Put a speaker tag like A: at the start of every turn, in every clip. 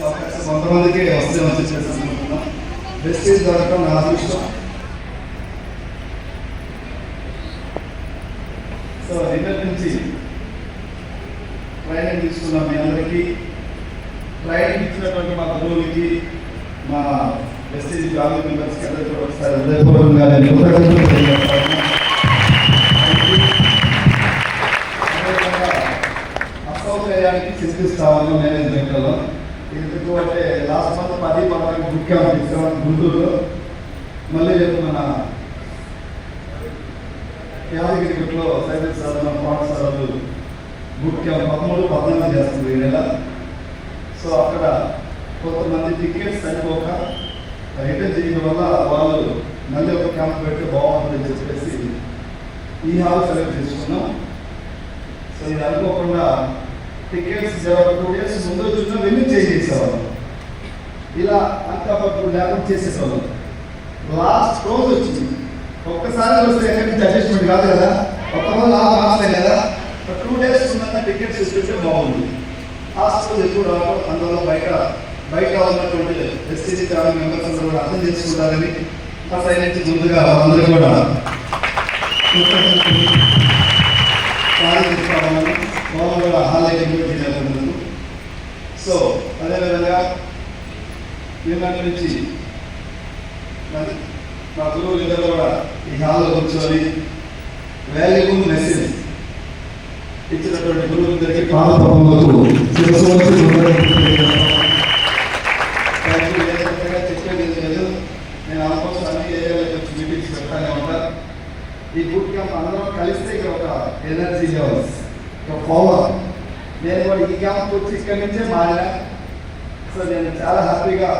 A: అవకాశం కొంతమందికి వస్తుందని చెప్పేసి అనుకుంటున్నాం. వెస్టేజ్ దొరకడం నా అదృష్టం. సో నిన్నటి నుంచి ట్రైనింగ్ తీసుకున్నాం. మీ అందరికీ ట్రైనింగ్ ఇచ్చినటువంటి మా గురువులకి, మా వెస్టేజ్ ఫ్యామిలీ మెంబర్స్కి అందరికీ ఒకసారి హృదయపూర్వకంగా అసౌకర్యానికి చింతిస్తామని మేనేజ్మెంట్లో. ఎందుకంటే లాస్ట్ మంత్ 10-11 బుక్ క్యాంప్ ఇస్తాం గుంటూరులో. మళ్ళీ రేపు మన యాదగిరిలో సైన్స్ సాధన పాఠశాలలు బుక్ క్యాంప్ 13-14 చేస్తుంది ఈ నెల. సో అక్కడ కొంతమంది టికెట్స్ సరిపోక రిటర్న్ చేయడం వల్ల వాళ్ళు మళ్ళీ ఒక క్యాంప్ పెడితే బాగుంటుందని చెప్పేసి ఈ హాల్ సెలెక్ట్ చేసుకున్నాం. సో ఇది అనుకోకుండా టికెట్స్ 2 days ముందు వచ్చిన వెళ్ళి చేసేవాళ్ళం. ఇలా అంతా లేకుండా చేసేసేవాళ్ళం. లాస్ట్ రోజు వచ్చింది. ఒక్కసారి వస్తే ఎక్కడి నుంచి అడ్జస్ట్మెంట్ కాదు కదా, ఒక్క రోజు లాస్ట్ కదా. 2 days ఉన్న టికెట్స్ ఇస్తుంటే బాగుంది. లాస్ట్ రోజు ఎక్కువ రావడం, అందువల్ల బయట ఉన్నటువంటి ఎస్టీసీ ఫ్యామిలీ మెంబర్స్ అందరూ కూడా అర్థం చేసుకుంటారని ఆ సైడ్ నుంచి ముందుగా అందరూ కూడా వాళ్ళు కూడా హాలైట్ చేయగలుగుతారు. సో అదేవిధంగా నిన్నటి నుంచి మా గురువులు ఇద్దరు కూడా ఈ హాల్లో కూర్చొని వాల్యుబుల్ మెసేజ్ ఇచ్చినటువంటి గురువులందరికీ చెప్పేది లేదు. నేను ఆల్మోస్ట్ అన్ని ఏరియాలకు వచ్చి మీటింగ్స్ పెడతానే ఉంటాను. ఈ బుక్ క్యాంప్ అందరం కలిస్తే ఇక్కడ ఒక ఎనర్జీ లెవెల్స్, ఒక పవర్. నేను కూడా ఈ క్యాంప్ వచ్చి ఇక్కడి నుంచే మారినా. సో నేను చాలా హ్యాపీగా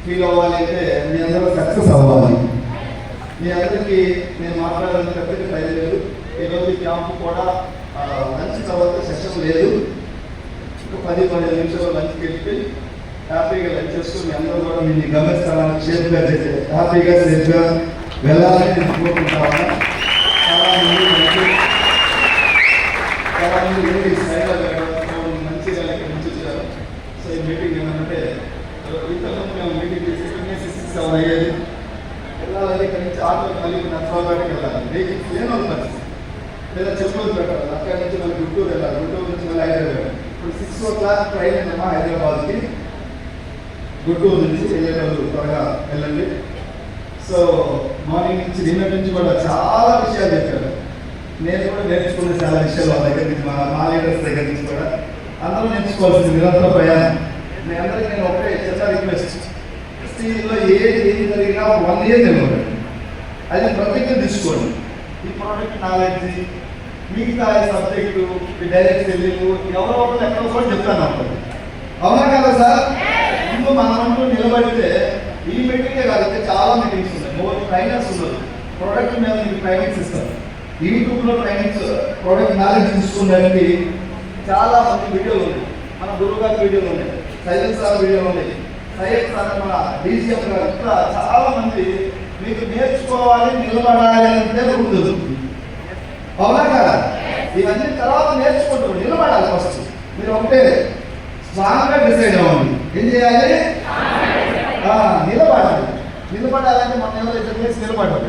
A: ఫీల్ అవ్వాలి అంటే మీ అందరూ సక్సెస్ అవ్వాలి. మీ అందరికీ నేను మాట్లాడాలని చెప్పి ట్రై లేదు. ఈరోజు క్యాంప్ కూడా లంచ్ తర్వాత సెషన్ లేదు. ఒక 10-15 నిమిషాలు లంచ్కి వెళ్ళి హ్యాపీగా లంచ్ చేసుకుని మీ అందరూ కూడా మీరు గమనిస్తారని సేఫ్గా హ్యాపీగా సేఫ్గా వెళ్ళాలని నేను కోరుకుంటాను. చాలామంది మంచిగా వచ్చారు. సో ఈ మీటింగ్ ఏమంటే ఇంతకుముందు మేము మీటింగ్ చేసి 6-7 అయ్యేది. వెళ్ళాలని ఇక్కడి నుంచి ఆటో మళ్ళీ నర్సరావుపేటకి వెళ్ళాలి. వెహికల్స్ లేని పరిస్థితి, లేదా చెప్పులు పెట్టాలి. అక్కడి నుంచి మళ్ళీ గుంటూరు వెళ్ళాలి, గుంటూరు నుంచి మళ్ళీ హైదరాబాద్. ఇప్పుడు 6 o'clock ట్రైన్ అమ్మా హైదరాబాద్కి. గుంటూరు నుంచి వెళ్ళేటప్పుడు త్వరగా వెళ్ళండి. సో మార్నింగ్ నుంచి నిన్నటి నుంచి కూడా చాలా విషయాలు చెప్పారు. నేను కూడా నేర్చుకున్న చాలా విషయాలు వాళ్ళ దగ్గర నుంచి, మా లీడర్స్ దగ్గర నుంచి కూడా అందరూ నేర్చుకోవాల్సింది నిరంతర ప్రయాణం. మీ అందరికీ నేను ఒకటే చిన్న రిక్వెస్ట్, స్టీల్లో ఏది జరిగినా 1 year తెలియదు. అది ప్రతిజ్ఞ తీసుకోండి. ఈ ప్రోడక్ట్ నాలెడ్జ్, మిగతా సబ్జెక్టు, డైరెక్ట్ సెల్లింగ్ ఎవరో ఒకరు ఎక్కడ కూడా చెప్తాను అనుకోండి. అవునా కదా సార్? ముందు మనమంటూ నిలబడితే ఈ మీటింగే కాదు, చాలా మీటింగ్స్ ఉన్నాయి. మోర్ ట్రైనర్స్ ఉన్నారు. ప్రోడక్ట్ మీద మీకు ట్రైనింగ్స్ ఇస్తారు. యూట్యూబ్లో ట్రైనింగ్స్, ప్రోడక్ట్ నాలెడ్జ్ తీసుకునేది చాలా మంది వీడియోలు ఉన్నాయి. మన గురువు గారి వీడియోలు ఉన్నాయి, సైలెన్స్ సార్ వీడియోలు ఉన్నాయి, సైలెన్స్ సార్ మన డీసీఎం గారు, ఇట్లా చాలా మంది మీకు నేర్చుకోవాలి, నిలబడాలి అంటే ఉంటుంది. అవునా కదా? ఇవన్నీ తర్వాత నేర్చుకుంటారు, నిలబడాలి. ఫస్ట్ మీరు ఒకటే స్ట్రాంగ్గా డిసైడ్ అవ్వండి. ఏం చేయాలి? నిలబడాలి. నిలబడాలంటే మనం ఎవరైతే చేసి నిలబడాలి,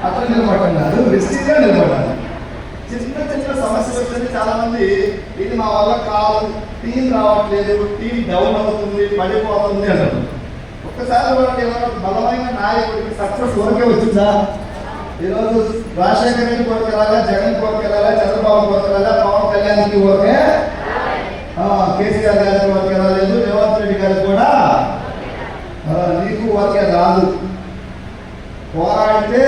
A: అట్లా నిలబడటం కాదు, రిస్టీగా నిలబడాలి. చిన్న సమస్యలు వస్తుంది. చాలా మంది ఇది మా వల్ల కాదు, టీం రావట్లేదు, టీం డౌన్ అవుతుంది, పడిపోతుంది అంటారు. ఒక్కసారి వాళ్ళకి ఏమైనా బలమైన నాయకుడికి సక్సెస్ ఊరికే వచ్చిందా? ఈరోజు రాజశేఖర రెడ్డి కోరిక వెళ్ళాలా, జగన్ కోరిక వెళ్ళాలా, చంద్రబాబు కోరిక వెళ్ళాలా, పవన్ కళ్యాణ్కి ఊరికే, కేసీఆర్ గారికి ఊరికే రాలేదు, రేవంత్ రెడ్డి గారికి కూడా నీకు ఊరికే రాదు. పోరాడితే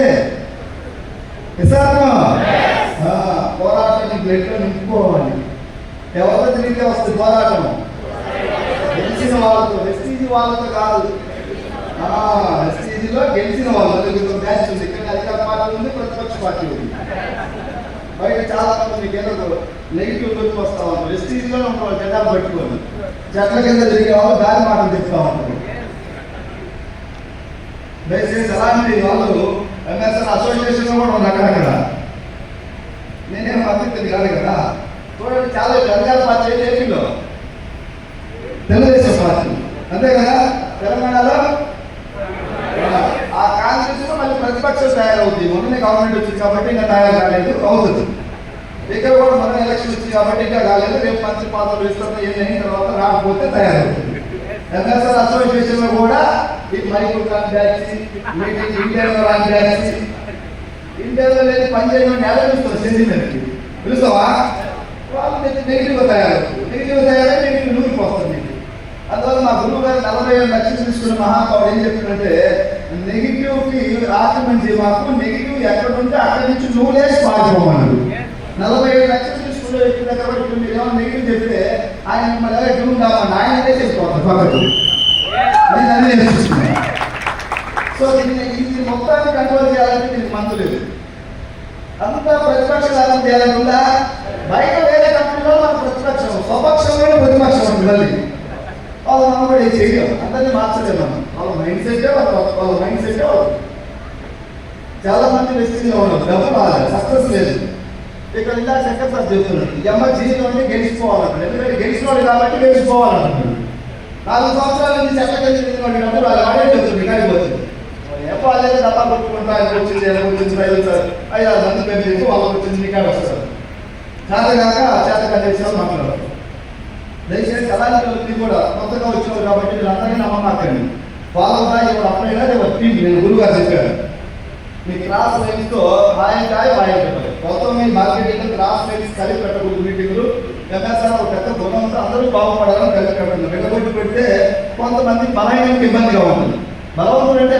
A: పోరాటం బ్లడ్లో నింపుకోవాలి. ఎవరితో తిరిగితే వస్తుంది పోరాటం? గెలిచిన వాళ్ళతో, వెస్టీజీ వాళ్ళతో కాదు. వెస్టీజీలో గెలిచిన వాళ్ళు బ్యాచ్ ఉంది. ఇక్కడ అధికార పార్టీ ఉంది, ప్రతిపక్ష పార్టీ ఉంది. బయట చాలా మంది మీకు ఏదో నెగిటివ్ గుర్తు వస్తూ ఉంటారు. వెస్టీజీలో ఉంటారు, జెండాలు పట్టుకోండి. చెట్ల కింద తిరిగే వాళ్ళు దారి మాటలు చెప్తూ ఉంటారు. దయచేసి అలాంటి వాళ్ళు ఎంఎస్ఎన్ అసోసియేషన్లో కూడా ఉన్నారు అక్కడక్కడ. నేనేం అభివృద్ధి కాదు కదా. చూడండి, చాలా జనగాల పార్టీ ఏపీలో తెలుగుదేశం పార్టీ, అంతే కదా. తెలంగాణలో ఆ కాంగ్రెస్ మళ్ళీ ప్రతిపక్షం తయారవుతుంది. మొన్ననే గవర్నమెంట్ వచ్చింది కాబట్టి ఇంకా తయారు కాలేదు, అవుతుంది. ఇక్కడ కూడా మొన్న ఎలక్షన్ వచ్చింది కాబట్టి ఇంకా కాలేదు. రేపు మంత్రి పాత్రలు ఇస్తున్న ఏం అయిన తర్వాత రాకపోతే తయారవుతుంది. ఎంఎస్ఆర్ అసోసియేషన్ లో కూడా ఈ మైకుల్ రాని బ్యాచ్, మీటింగ్ ఇండియాలో రాని బ్యాచ్, ఇండియాలో లేదు పని చేయడం నేల చూస్తారు సెంటిమెంట్ తెలుస్తావా. వాళ్ళు నెగిటివ్గా తయారవుతుంది. నెగిటివ్గా తయారై నెగిటివ్ నూరికి వస్తుంది. అందువల్ల మా గురువు గారు 47 లక్షలు తీసుకున్న మహాబాబు ఏం చెప్తుందంటే, నెగిటివ్కి ఆక్రమించి మాకు నెగిటివ్ ఎక్కడ ఉంటే అక్కడి నుంచి నువ్వు లేచి పారిపోమన్నాడు. 47 లక్షలు తీసుకున్న వ్యక్తి దగ్గర మీరు ఏమో నెగిటివ్ చెప్తే ఆయన మిమ్మల్ని ఎలా ఉండామని ఆయననే చెప్పుకోవాలి పక్కకు. నేను అన్నీ నేర్చుకున్నాను. సో ఇది మొత్తాన్ని కంట్రోల్ చేయాలంటే దీనికి మందు లేదు. అంతా ప్రతిపక్షాలను చేయాలనుకుందా బయట వేరే కంపెనీలో మన ప్రతిపక్షం, స్వపక్షంలో ప్రతిపక్షం ఉంటుంది. మళ్ళీ వాళ్ళు మనం కూడా ఏం చేయలేం, అందరినీ మార్చలేము మనం. వాళ్ళ మైండ్ సెట్ వాళ్ళ మైండ్ సెట్ చాలా మంది వ్యక్తిగా ఉన్నారు, డబ్బు రాలేదు, సక్సెస్ లేదు. ఇక్కడ ఇలా సెకండ్ సార్ చెప్తున్నాడు, ఈ జీవితంలో గెలిచిపోవాలంటాడు. ఎందుకంటే గెలిచినవాడు కాబట్టి గెలిచిపోవాలంటున్నాడు. 4 సంవత్సరాల నుంచి చెట్ల వాడి డబ్బు రాలేదు, వాడే చెప్తుంది కాడిపోతుంది. ఎప్పుడు అదే డబ్బా కొట్టుకుంటా వచ్చింది, వచ్చింది 5-6 మంది పెళ్లి వాళ్ళకి వచ్చింది నీకాడ వస్తారు. చేత కండిషన్ మాట్లాడతారు. దయచేసి అలాంటి కూడా కొత్తగా వచ్చారు కాబట్టి మీరు అందరికీ నమ్మకండి. వాళ్ళ ఇప్పుడు అప్లై నేను గురువుగారు చెప్పారు, మీ క్రాస్ లైన్స్తో హాయంకాయ వాయించాలి. మొత్తం మీ మార్కెటింగ్ క్రాస్ లైన్స్ కలిపి పెట్టకూడదు. మీటింగ్లు ఎంఎస్ఆర్ ఒక పెద్ద గుణంతో అందరూ బాగుపడాలని కలిపి పెట్టండి. వెళ్ళగొట్టి పెడితే కొంతమంది బలహీనకి ఇబ్బందిగా ఉంటుంది. బలవంతుడు అంటే